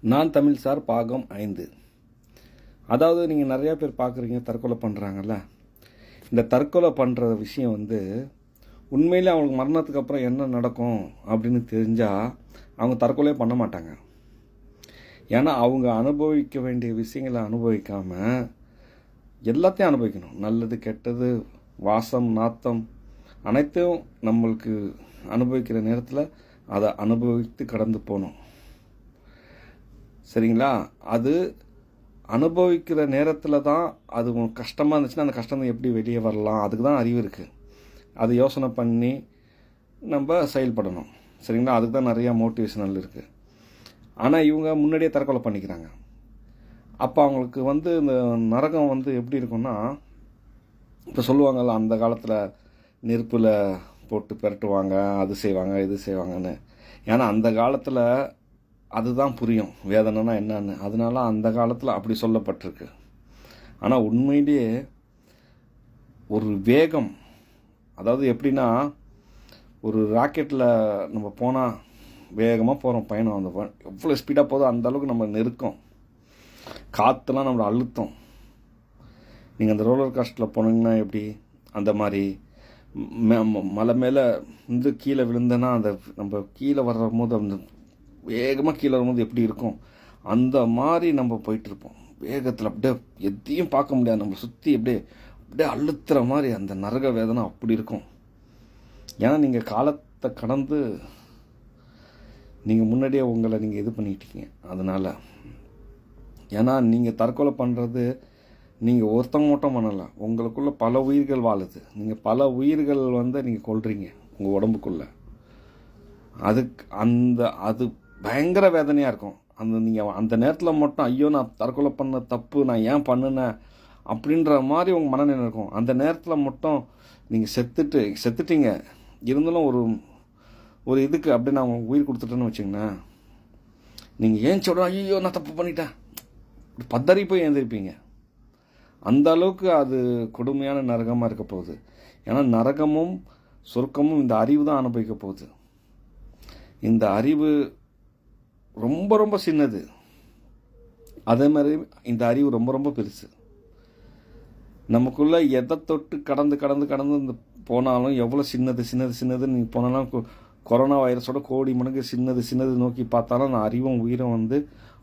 நான் தமிழ் சார் பாகம் 5. அதாவது நீங்கள் நிறையா பேர் பார்க்குறீங்க தற்கொலை பண்ணுறாங்கல்ல. இந்த தற்கொலை பண்ணுற விஷயம் உண்மையிலே அவங்களுக்கு மரணத்துக்கு அப்புறம் என்ன நடக்கும் அப்படின்னு தெரிஞ்சால் அவங்க தற்கொலையே பண்ண மாட்டாங்க. ஏன்னா அவங்க அனுபவிக்க வேண்டிய விஷயங்களை அனுபவிக்காமல் எல்லாத்தையும் அனுபவிக்கணும். நல்லது கெட்டது வாசம் நாத்தம் அனைத்தையும் நம்மளுக்கு அனுபவிக்கிற நேரத்தில் அதை அனுபவித்து கடந்து போகணும். சரிங்களா? அது அனுபவிக்கிற நேரத்தில் தான் அது கஷ்டமாக இருந்துச்சுன்னா அந்த கஷ்டம் எப்படி வெளியே வரலாம், அதுக்கு தான் அறிவு இருக்குது. அது யோசனை பண்ணி நம்ம செயல்படணும். சரிங்களா? அதுக்கு தான் நிறையா மோட்டிவேஷனல் இருக்குது. ஆனால் இவங்க முன்னாடியே தற்கொலை பண்ணிக்கிறாங்க. அப்போ அவங்களுக்கு இந்த நரகம் எப்படி இருக்குன்னா, இப்போ சொல்லுவாங்கள்ல அந்த காலத்தில் நெருப்பில் போட்டு பெரட்டுவாங்க, அது செய்வாங்க இது செய்வாங்கன்னு. ஏன்னா அந்த காலத்தில் அதுதான் புரியும் வேதனைனா என்னன்னு. அதனால அந்த காலத்தில் அப்படி சொல்லப்பட்டிருக்கு. ஆனால் உண்மையிலேயே ஒரு வேகம், அதாவது எப்படின்னா ஒரு ராக்கெட்டில் நம்ம போனால் வேகமாக போகிறோம் பயணம், அந்த எவ்வளோ ஸ்பீடாக போதோ அந்த அளவுக்கு நம்ம நெருக்கம், காற்றுலாம் நம்மளை அழுத்தம். நீங்கள் அந்த ரோலர் காஸ்ட்டில் போனீங்கன்னா எப்படி அந்த மாதிரி மலை மேலே கீழே விழுந்தேன்னா அந்த நம்ம கீழே வர்ற போது அந்த வேகமாக கீழே வரும்போது எப்படி இருக்கும் அந்த மாதிரி நம்ம போயிட்டுருப்போம். வேகத்தில் அப்படியே எதையும் பார்க்க முடியாது, நம்ம சுற்றி அப்படியே அழுத்துற மாதிரி அந்த நரக வேதனை அப்படி இருக்கும். ஏன்னா நீங்கள் காலத்தை கடந்து நீங்கள் முன்னாடியே உங்களை நீங்கள் இது பண்ணிக்கிட்டீங்க. அதனால் ஏன்னா நீங்கள் தற்கொலை பண்ணுறது நீங்கள் ஒருத்தங்க மட்டும் பண்ணலை, உங்களுக்குள்ளே பல உயிர்கள் வாழுது. நீங்கள் பல உயிர்கள் நீங்கள் கொல்றீங்க உங்கள் உடம்புக்குள்ளே. அது பயங்கர வேதனையாக இருக்கும். நீங்கள் அந்த நேரத்தில் மட்டும் ஐயோ நான் தற்கொலை பண்ண தப்பு, நான் ஏன் பண்ணினேன் அப்படின்ற மாதிரி உங்கள் மனநிலை இருக்கும். அந்த நேரத்தில் மட்டும் நீங்கள் செத்துட்டீங்க இருந்தாலும் ஒரு இதுக்கு அப்படியே நான் உங்களுக்கு உயிர் கொடுத்துட்டேன்னு வச்சுங்களேன், நீங்கள் ஏன் சொல்கிறோம் ஐயோ நான் தப்பு பண்ணிட்டேன் பத்தறி போய் எழுந்திருப்பீங்க. அந்த அளவுக்கு அது கொடுமையான நரகமாக இருக்க போகுது. ஏன்னா நரகமும் சொர்க்கமும் இந்த அறிவு தான் அனுபவிக்க போகுது. இந்த அறிவு ரொம்ப ரொம்ப சின்னது, அதே மாதிரி இந்த அறிவு ரொம்ப ரொம்ப பெருசு. நமக்குள்ளே எதை தொட்டு கடந்து இந்த போனாலும் எவ்வளோ சின்னது நீங்கள் போனாலும் கொரோனா வைரஸோட கோடி மடங்கு சின்னது நோக்கி பார்த்தாலும் அந்த அறிவும் உயிரும்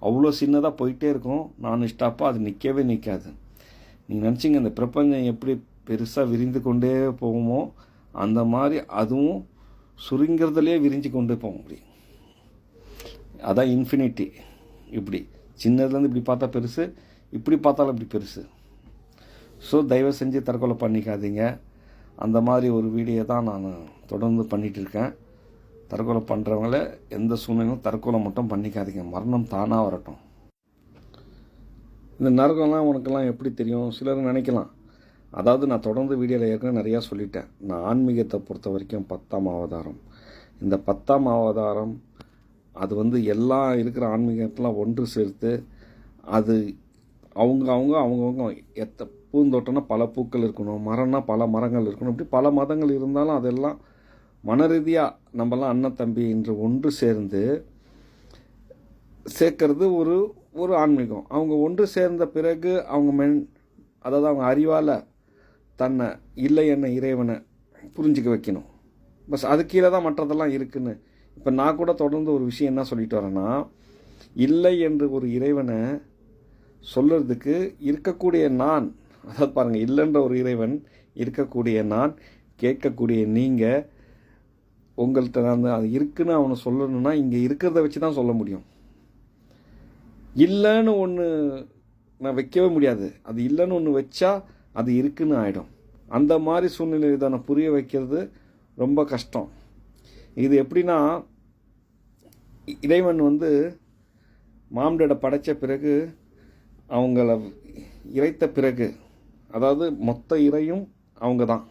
அவ்வளோ சின்னதாக போயிட்டே இருக்கும். நான் ஸ்டாப்பாக அது நிற்கவே நிற்காது. நீங்கள் நினச்சிங்க இந்த பிரபஞ்சம் எப்படி பெருசாக விரிந்து கொண்டே போகுமோ அந்த மாதிரி அதுவும் சுருங்கிறதுலே விரிஞ்சு கொண்டே போக முடியும். அதான் இன்ஃபினிட்டி. இப்படி சின்னதுலேருந்து இப்படி பார்த்தா பெருசு, இப்படி பார்த்தாலும் இப்படி பெருசு. ஸோ தயவு செஞ்சு தற்கொலை பண்ணிக்காதீங்க. அந்த மாதிரி ஒரு வீடியோ தான் நான் தொடர்ந்து பண்ணிகிட்டு இருக்கேன். தற்கொலை பண்ணுறவங்கள எந்த சூழ்நிலையும் தற்கொலை மட்டும் பண்ணிக்காதீங்க, மரணம் தானாக வரட்டும். இந்த நரகம்லாம் உனக்கெல்லாம் எப்படி தெரியும் சிலர் நினைக்கலாம். அதாவது நான் தொடர்ந்து வீடியோவில் ஏற்கனவே நிறையா சொல்லிட்டேன். நான் ஆன்மீகத்தை பொறுத்த வரைக்கும் 10ஆம் அவதாரம். இந்த 10ஆம் அவதாரம் அது எல்லாம் இருக்கிற ஆன்மீகத்தெலாம் ஒன்று சேர்த்து அது அவங்கவுங்க பூந்தோட்டம்னா பல பூக்கள் இருக்கணும், மரம்னா பல மரங்கள் இருக்கணும், இப்படி பல மதங்கள் இருந்தாலும் அதெல்லாம் மனரீதியாக நம்மலாம் அண்ணன் தம்பி என்று ஒன்று சேர்க்கறது ஒரு ஆன்மீகம். அவங்க ஒன்று சேர்ந்த பிறகு அவங்க அதாவது அவங்க அறிவால் தன்னை இல்லை என்ன இறைவனை புரிஞ்சிக்க வைக்கணும். பஸ் அது கீழே தான் மற்றதெல்லாம் இருக்குன்னு. இப்போ நான் கூட தொடர்ந்து ஒரு விஷயம் என்ன சொல்லிட்டு வரேன்னா, இல்லை என்று ஒரு இறைவனை சொல்கிறதுக்கு இருக்கக்கூடிய நான், அதாவது பாருங்கள், இல்லைன்ற ஒரு இறைவன், இருக்கக்கூடிய நான், கேட்கக்கூடிய நீங்கள், உங்கள்கிட்ட நான் அது இருக்குன்னு அவனை சொல்லணும்னா இங்கே இருக்கிறத வச்சு தான் சொல்ல முடியும். இல்லைன்னு ஒன்று நான் வைக்கவே முடியாது. அது இல்லைன்னு ஒன்று வச்சா அது இருக்குன்னு ஆகிடும். அந்த மாதிரி சூழ்நிலை தானே புரிய வைக்கிறது ரொம்ப கஷ்டம். இது எப்படின்னா, இறைவன் மாம்டேட படைத்த பிறகு அவங்கள இறைத்த பிறகு, அதாவது மொத்த இறையும் அவங்க தான்.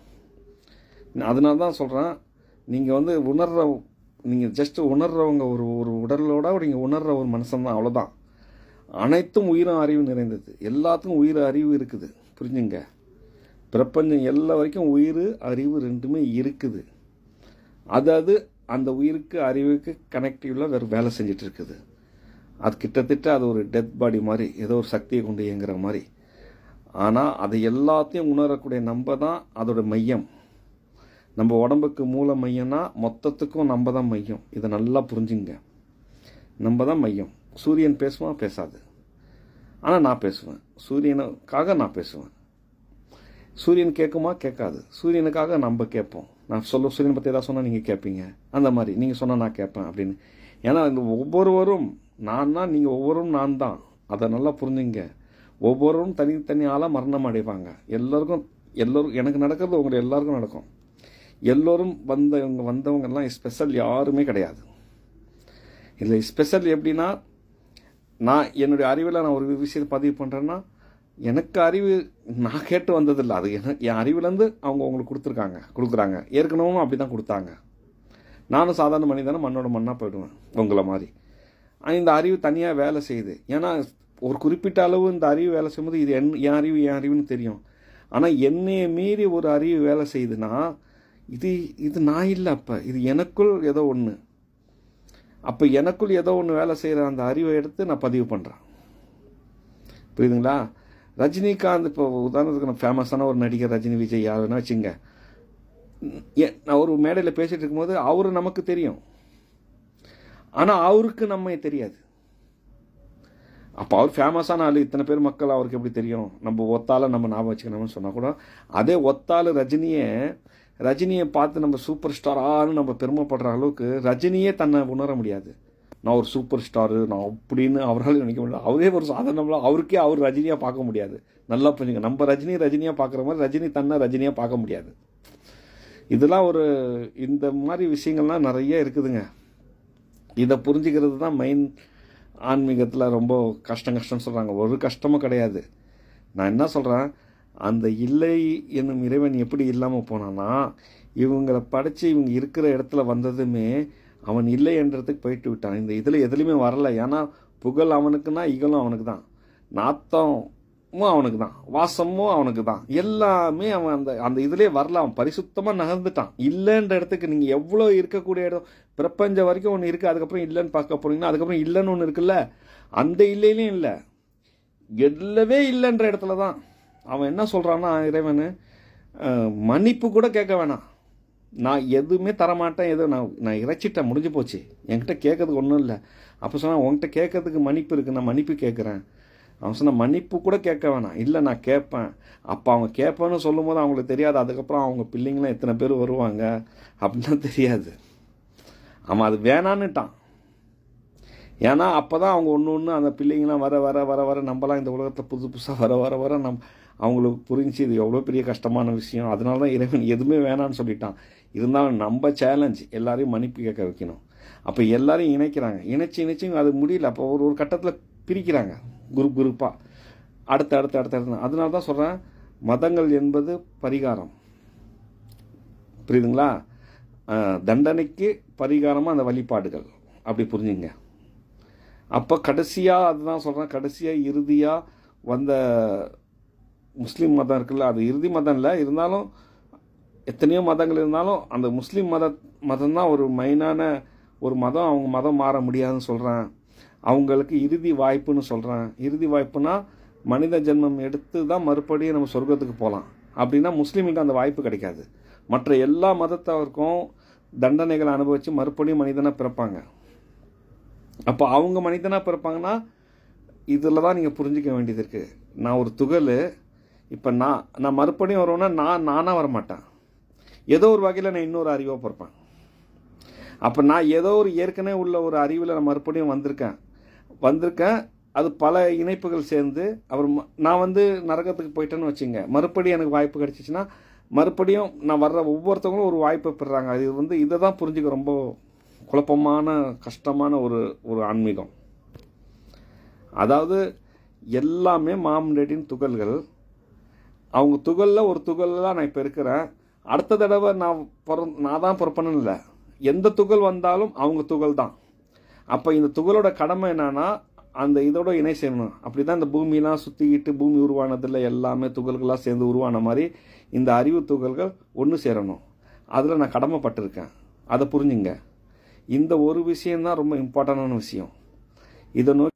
அதனால தான் சொல்கிறேன், நீங்கள் நீங்கள் ஜஸ்ட் உணர்றவங்க ஒரு உடலோட நீங்கள் உணர்கிற ஒரு மனுஷன் தான், அவ்வளோதான். அனைத்தும் உயிரும் அறிவு நிறைந்தது, எல்லாத்துக்கும் உயிர் அறிவு இருக்குது. புரிஞ்சுங்க, பிரபஞ்சம் எல்லா வரைக்கும் உயிர் அறிவு ரெண்டுமே இருக்குது. அதாவது அந்த உயிருக்கு அறிவுக்கு கனெக்டிவில் வேறு வேலை செஞ்சிட்டு இருக்குது. அது கிட்டத்தட்ட அது ஒரு டெத் பாடி மாதிரி, ஏதோ ஒரு சக்தியை கொண்டு இயங்குற மாதிரி. ஆனால் அதை எல்லாத்தையும் உணரக்கூடிய நம்ம தான் அதோட மையம். நம்ம உடம்புக்கு மூல மையம்னா மொத்தத்துக்கும் நம்ம தான் மையம். இதை நல்லா புரிஞ்சுங்க. நம்ம தான் மையம். சூரியன் பேசுவான், பேசாது. ஆனால் நான் பேசுவேன். சூரியனுக்காக நான் பேசுவேன். சூரியன் கேட்குமா, கேட்காது. சூரியனுக்காக நம்ம கேட்போம். நான் சூரியனை பற்றி ஏதாவது சொன்னால் நீங்கள் கேட்பீங்க. அந்த மாதிரி நீங்கள் சொன்னால் நான் கேட்பேன் அப்படின்னு. ஏன்னா இந்த ஒவ்வொருவரும் நான் தான், நீங்கள் ஒவ்வொருவரும் நான் தான். அதை நல்லா புரிஞ்சுங்க. ஒவ்வொருவரும் தனித்தனியால் மரணம் அடைவாங்க. எல்லோரும் எனக்கு நடக்கிறது உங்களுக்கு எல்லாருக்கும் நடக்கும். எல்லோரும் வந்தவங்கெல்லாம் ஸ்பெஷல் யாருமே கிடையாது. இதில் ஸ்பெஷல் எப்படின்னா, நான் என்னுடைய அறிவில் நான் ஒரு விஷயத்தை பதிவு பண்ணுறேன்னா, எனக்கு அறிவு நான் கேட்டு வந்ததில்லை. அது என் அறிவுலேருந்து அவங்க உங்களுக்கு கொடுக்குறாங்க. ஏற்கனவும் அப்படி தான் கொடுத்தாங்க. நானும் சாதாரண மனிதனை மண்ணோட மண்ணாக போயிடுவேன் உங்களை மாதிரி. இந்த அறிவு தனியாக வேலை செய்யுது. ஏன்னா ஒரு குறிப்பிட்ட அளவு இந்த அறிவு வேலை செய்யும்போது இது என் அறிவுன்னு தெரியும். ஆனால் என்னையை மீறி ஒரு அறிவு வேலை செய்யுதுன்னா இது நான் இல்லை. அப்போ இது எனக்குள் ஏதோ ஒன்று. அப்போ எனக்குள் ஏதோ ஒன்று வேலை செய்கிற அந்த அறிவை எடுத்து நான் பதிவு பண்ணுறேன். புரியுதுங்களா? ரஜினிகாந்த் இப்போ உதாரணத்துக்கு நான் ஃபேமஸான ஒரு நடிகர் ரஜினி, விஜய் யார் வேணா வச்சுங்க. நான் ஒரு மேடையில் பேசிகிட்டு இருக்கும்போது அவரு நமக்கு தெரியும். ஆனால் அவருக்கு நம்ம தெரியாது. அப்போ அவர் ஃபேமஸான ஆள், இத்தனை பேர் மக்கள் அவருக்கு எப்படி தெரியும்? நம்ம ஒத்தால நம்ம ஞாபகம் வச்சுக்கணும்னு சொன்னால் கூட, அதே ஒத்தாள் ரஜினியை பார்த்து நம்ம சூப்பர் ஸ்டாரான்னு நம்ம பெருமைப்படுற அளவுக்கு ரஜினியே தன்னை உணர முடியாது. நான் ஒரு சூப்பர் ஸ்டாரு நான் அப்படின்னு அவரால் நினைக்க முடியாது. அவரே ஒரு சாதாரண அவருக்கே அவர் ரஜினியாக பார்க்க முடியாது. நல்லா புரிஞ்சுங்க. நம்ம ரஜினியாக பார்க்குற மாதிரி ரஜினி தன்னை ரஜினியாக பார்க்க முடியாது. இதெல்லாம் இந்த மாதிரி விஷயங்கள்லாம் நிறைய இருக்குதுங்க. இதை புரிஞ்சுக்கிறது தான் மெயின். ஆன்மீகத்தில் ரொம்ப கஷ்டம்னு சொல்கிறாங்க. ஒரு கஷ்டமும் கிடையாது. நான் என்ன சொல்கிறேன், அந்த இல்லை என்னும் இறைவன் எப்படி இல்லாமல் போனான்னா, இவங்களை படைச்சி இவங்க இருக்கிற இடத்துல வந்ததுமே அவன் இல்லை என்றதுக்கு போயிட்டு விட்டான். இந்த இதில் எதுலையுமே வரல. ஏன்னா புகழ் அவனுக்குன்னா இகழும் அவனுக்கு தான், நாத்தமும் அவனுக்கு தான், வாசமும் அவனுக்கு தான். எல்லாமே அவன் அந்த இதுலேயே வரல. அவன் பரிசுத்தமாக நகர்ந்துட்டான். இல்லைன்ற இடத்துக்கு நீங்கள் எவ்வளோ இருக்கக்கூடிய இடம் பிரபஞ்சம் வரைக்கும் ஒன்று இருக்குது. அதுக்கப்புறம் இல்லைன்னு பார்க்க போனீங்கன்னா அதுக்கப்புறம் இல்லைன்னு ஒன்று இருக்குல்ல, அந்த இல்லையிலையும் இல்லை, இல்லவே இல்லைன்ற இடத்துல தான் அவன் என்ன சொல்கிறான்னா, இறைவன் மன்னிப்பு கூட கேட்க வேணாம், நான் எதுவுமே தரமாட்டேன், நான் இறைச்சிட்டேன், முடிஞ்சு போச்சு, என்கிட்ட கேட்கறதுக்கு ஒன்றும் இல்லை. அப்போ சொன்னால் உங்ககிட்ட கேட்கறதுக்கு மன்னிப்பு இருக்குது, நான் மன்னிப்பு கேட்குறேன். அவன் சொன்ன மன்னிப்பு கூட கேட்க வேணாம், இல்லை நான் கேட்பேன். அப்போ அவங்க கேட்பேன்னு சொல்லும் போது அவங்களுக்கு தெரியாது அதுக்கப்புறம் அவங்க பிள்ளைங்களாம் எத்தனை பேர் வருவாங்க அப்படின்னா தெரியாது. அவன் அது வேணான்னுட்டான். ஏன்னா அப்போ தான் அவங்க ஒன்று அந்த பிள்ளைங்களாம் வர நம்மலாம் இந்த உலகத்தில் புதுசாக வர அவங்களுக்கு புரிஞ்சு இது எவ்வளோ பெரிய கஷ்டமான விஷயம். அதனால தான் இறைவன் எதுவுமே வேணான்னு சொல்லிட்டான். இருந்தாலும் நம்ம சேலஞ்ச் எல்லாரையும் மன்னிப்பு கேட்க வைக்கணும். அப்போ எல்லாரையும் இணைக்கிறாங்க. இணைச்சு அது முடியல. அப்போ ஒரு கட்டத்தில் பிரிக்கிறாங்க குரூப்பாக, அடுத்து. அதனால தான் சொல்கிறேன், மதங்கள் என்பது பரிகாரம். புரியுதுங்களா? தண்டனைக்கு பரிகாரமாக அந்த வழிபாடுகள், அப்படி புரிஞ்சுங்க. அப்போ கடைசியாக அதுதான் சொல்கிறேன், கடைசியாக இறுதியாக வந்த முஸ்லீம் மதம் இருக்குல்ல, அது இறுதி மதம் இல்லை, இருந்தாலும் எத்தனையோ மதங்கள் இருந்தாலும் அந்த முஸ்லீம் மதம் தான் ஒரு மெயினான ஒரு மதம். அவங்க மதம் மாற முடியாதுன்னு சொல்கிறேன். அவங்களுக்கு இறுதி வாய்ப்புன்னு சொல்கிறேன். இறுதி வாய்ப்புனா மனித ஜென்மம் எடுத்து தான் மறுபடியும் நம்ம சொர்க்கத்துக்கு போகலாம். அப்படின்னா முஸ்லீமுக்கு அந்த வாய்ப்பு கிடைக்காது. மற்ற எல்லா மதத்தவருக்கும் தண்டனைகளை அனுபவித்து மறுபடியும் மனிதனாக பிறப்பாங்க. அப்போ அவங்க மனிதனாக பிறப்பாங்கன்னா இதில் தான் நீங்கள் புரிஞ்சிக்க வேண்டியது இருக்குது. நான் ஒரு துகள், இப்போ நான் மறுபடியும் வருவேன்னா நானாக வரமாட்டேன். ஏதோ ஒரு வகையில் நான் இன்னொரு அறிவாக பிறப்பேன். அப்போ நான் ஏதோ ஒரு ஏற்கனவே உள்ள ஒரு அறிவில் நான் மறுபடியும் வந்திருக்கேன். அது பல இணைப்புகள் சேர்ந்து அப்புறம் நான் நரகத்துக்கு போயிட்டேன்னு வச்சுங்க, மறுபடியும் எனக்கு வாய்ப்பு கிடைச்சிச்சின்னா மறுபடியும் நான் வர்ற ஒவ்வொருத்தவங்களும் ஒரு வாய்ப்பை பெறுறாங்க. அது இதை தான் புரிஞ்சுக்க ரொம்ப குழப்பமான கஷ்டமான ஒரு ஆன்மீகம். அதாவது எல்லாமே மாம்ரெடின் துகள்கள். அவங்க துகளில் ஒரு துகளில் நான் இப்போ இருக்கிறேன். அடுத்த தடவை நான் தான் பிறப்பேன்னு இல்லை, எந்த துகள் வந்தாலும் அவங்க துகள் தான். அப்போ இந்த துகளோட கடமை என்னன்னா அந்த இதோட இணை சேரணும். அப்படி தான் இந்த பூமியெலாம் சுற்றிக்கிட்டு பூமி உருவானதில் எல்லாமே துகள்களாக சேர்ந்து உருவான மாதிரி இந்த அறிவு துகள்கள் ஒன்று சேரணும். அதில் நான் கடமைப்பட்டிருக்கேன். அதை புரிஞ்சுங்க. இந்த ஒரு விஷயந்தான் ரொம்ப இம்பார்ட்டண்டான விஷயம். இதை நோக்கி